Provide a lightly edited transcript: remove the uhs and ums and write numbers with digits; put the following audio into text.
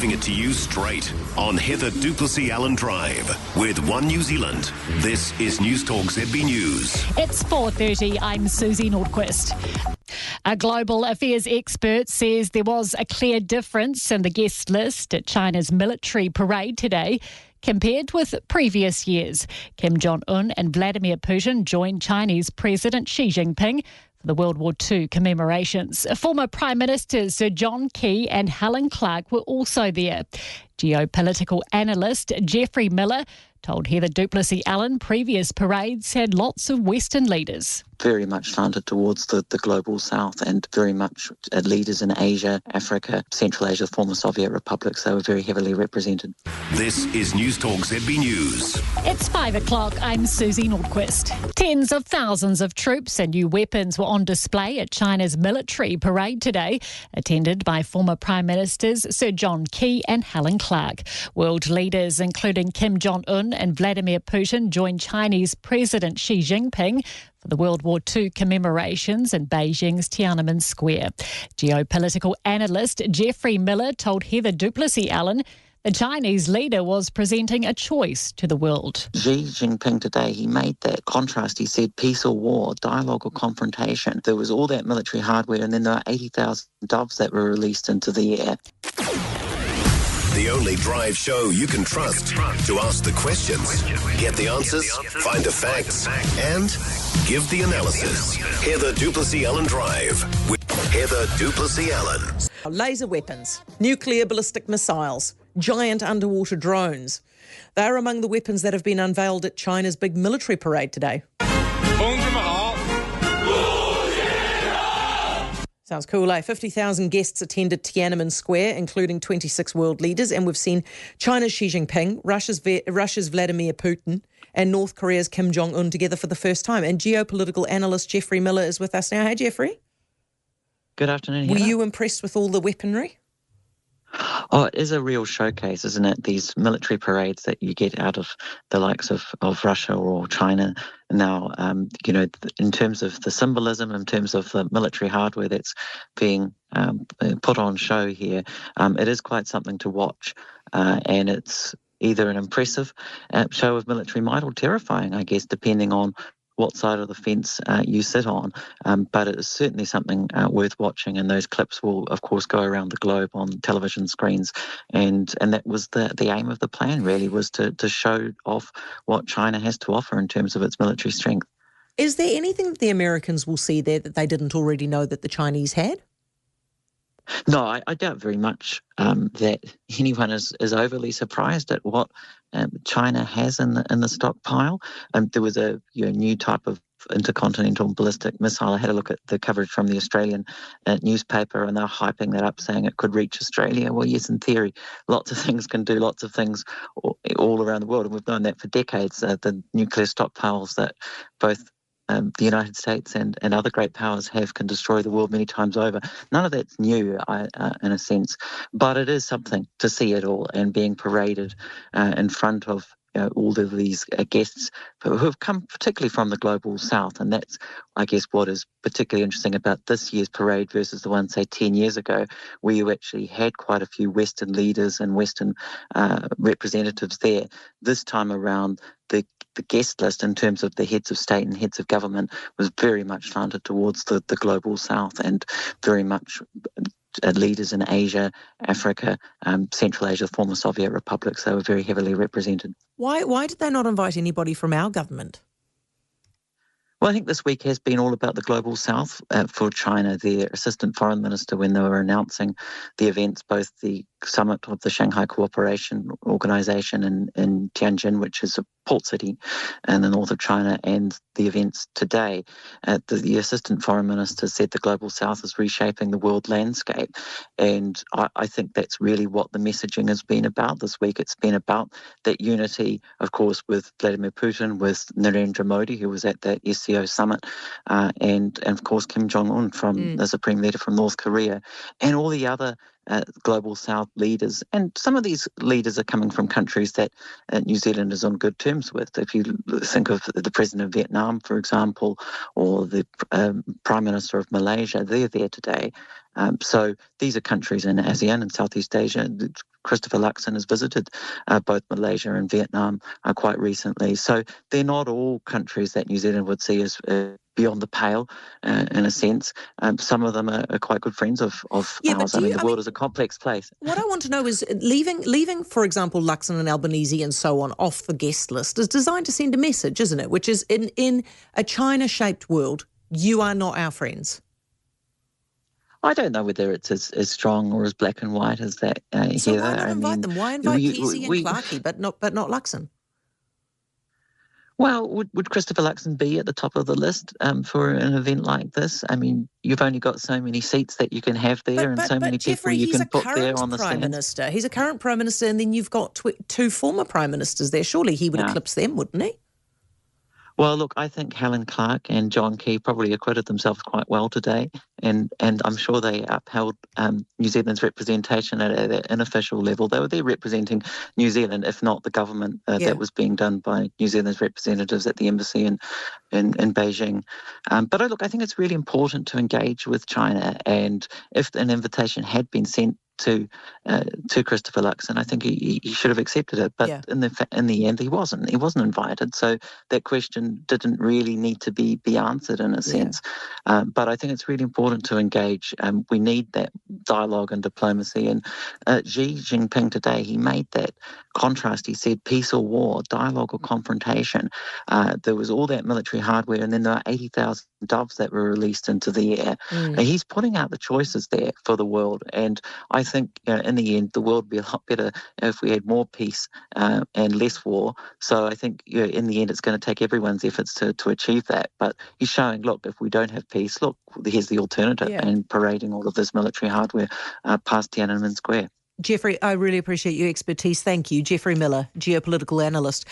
giving it to you straight on Heather du Plessis-Allan Drive with One New Zealand. This is Newstalk ZB News. It's 4:30. I'm Susie Nordquist. A global affairs expert says there was a clear difference in the guest list at China's military parade today compared with previous years. Kim Jong-un and Vladimir Putin joined Chinese President Xi Jinping for the World War II commemorations. Former Prime Ministers Jong and Helen Clark were also there. Geopolitical analyst Geoffrey Miller told Heather du Plessis-Allan previous parades had lots of Western leaders. Very much slanted towards the global south and very much leaders in Asia, Africa, Central Asia, former Soviet republics. They were very heavily represented. This is Newstalk ZB News. It's 5 o'clock. I'm Susie Nordquist. Tens of thousands of troops and new weapons were on display at China's military parade today, attended by former Prime Ministers Sir John Key and Helen Clark. World leaders including Kim Jong-un and Vladimir Putin joined Chinese President Xi Jinping for the World War II commemorations in Beijing's Tianjin Square. Geopolitical analyst Geoffrey Miller told Heather du Plessis-Allan the Chinese leader was presenting a choice to the world. Xi Jinping today, he made that contrast. He said peace or war, dialogue or confrontation. There was all that military hardware and then there were 80,000 doves that were released into the air. The only drive show you can trust to ask the questions, get the answers, find the facts, and give the analysis. Heather du Plessis-Allan Drive with Heather du Plessis-Allan. Laser weapons, nuclear ballistic missiles, giant underwater drones. They're among the weapons that have been unveiled at China's big military parade today. Sounds cool, eh? 50,000 guests attended Tiananmen Square, including 26 world leaders, and we've seen China's Xi Jinping, Russia's Vladimir Putin, and North Korea's Kim Jong-un together for the first time. And geopolitical analyst Geoffrey Miller is with us now. Hey, Geoffrey. Good afternoon, Were Heather. you impressed with all the weaponry? Oh, it is a real showcase, isn't it? These military parades that you get out of the likes of Russia or China. Now, in terms of the symbolism, in terms of the military hardware that's being put on show here, it is quite something to watch. And it's either an impressive show of military might or terrifying, I guess, depending on what side of the fence you sit on. But it is certainly something worth watching, and those clips will, of course, go around the globe on television screens. And that was the aim of the plan, really, was to show off what China has to offer in terms of its military strength. Is there anything that the Americans will see there that they didn't already know that the Chinese had? No, I doubt very much that anyone is overly surprised at what China has in the stockpile. There was a new type of intercontinental ballistic missile. I had a look at the coverage from the Australian newspaper, and they're hyping that up, saying it could reach Australia. Well, yes, in theory, lots of things can do lots of things all around the world, and we've known that for decades. The nuclear stockpiles that both the United States and other great powers can destroy the world many times over. None of that's new, in a sense, but it is something to see it all and being paraded in front of all of these guests who have come particularly from the global south. And that's, I guess, what is particularly interesting about this year's parade versus the one, say, 10 years ago, where you actually had quite a few Western leaders and Western representatives there. This time around, the guest list in terms of the heads of state and heads of government was very much slanted towards the global south and very much leaders in Asia, Africa, Central Asia, former Soviet republics. They were very heavily represented. Why did they not invite anybody from our government? Well, I think this week has been all about the global south for China. Their assistant foreign minister, when they were announcing the events, both the summit of the Shanghai Cooperation Organisation in Tianjin, which is a port city in the north of China, and the events today, the assistant foreign minister said the global south is reshaping the world landscape. And I think that's really what the messaging has been about this week. It's been about that unity, of course, with Vladimir Putin, with Narendra Modi, who was at that SCO summit, and of course Kim Jong-un, from the Supreme Leader from North Korea, and all the other global south leaders. And some of these leaders are coming from countries that New Zealand is on good terms with. If you think of the president of Vietnam, for example, or the prime minister of Malaysia, they're there today. So these are countries in ASEAN and Southeast Asia, Christopher Luxon has visited both Malaysia and Vietnam quite recently. So they're not all countries that New Zealand would see as beyond the pale, in a sense. Some of them are quite good friends of ours. The world is a complex place. What I want to know is leaving, for example, Luxon and Albanese and so on off the guest list is designed to send a message, isn't it? Which is in a China-shaped world, you are not our friends. I don't know whether it's as strong or as black and white as that. So Heather. why not invite them? Why invite Kesey and Clarkey, but not Luxon? Well, would Christopher Luxon be at the top of the list for an event like this? I mean, you've only got so many seats that you can have there, and so many Jeffrey, people you can put there on the stand. Minister. He's a current Prime Minister, and then you've got two former Prime Ministers there. Surely he would eclipse them, wouldn't he? Well, look, I think Helen Clark and Jong probably acquitted themselves quite well today, and I'm sure they upheld New Zealand's representation at an unofficial level. They were there representing New Zealand, if not the government that was being done by New Zealand's representatives at the embassy in Beijing. But look, I think it's really important to engage with China, and if an invitation had been sent to Christopher Luxon, I think he should have accepted it. But in the end, he wasn't. He wasn't invited. So that question didn't really need to be answered in a sense. But I think it's really important to engage. We need that dialogue and diplomacy. And Xi Jinping today, he made that contrast. He said peace or war, dialogue or confrontation. There was all that military hardware, and then there are 80,000 doves that were released into the air. He's putting out the choices there for the world, and I think in the end the world would be a lot better if we had more peace and less war. So I think in the end it's going to take everyone's efforts to achieve that. But he's showing, look, if we don't have peace, look, here's the alternative, and parading all of this military hardware past Tiananmen Square. Jeffrey, I really appreciate your expertise. Thank you. Jeffrey Miller, geopolitical analyst.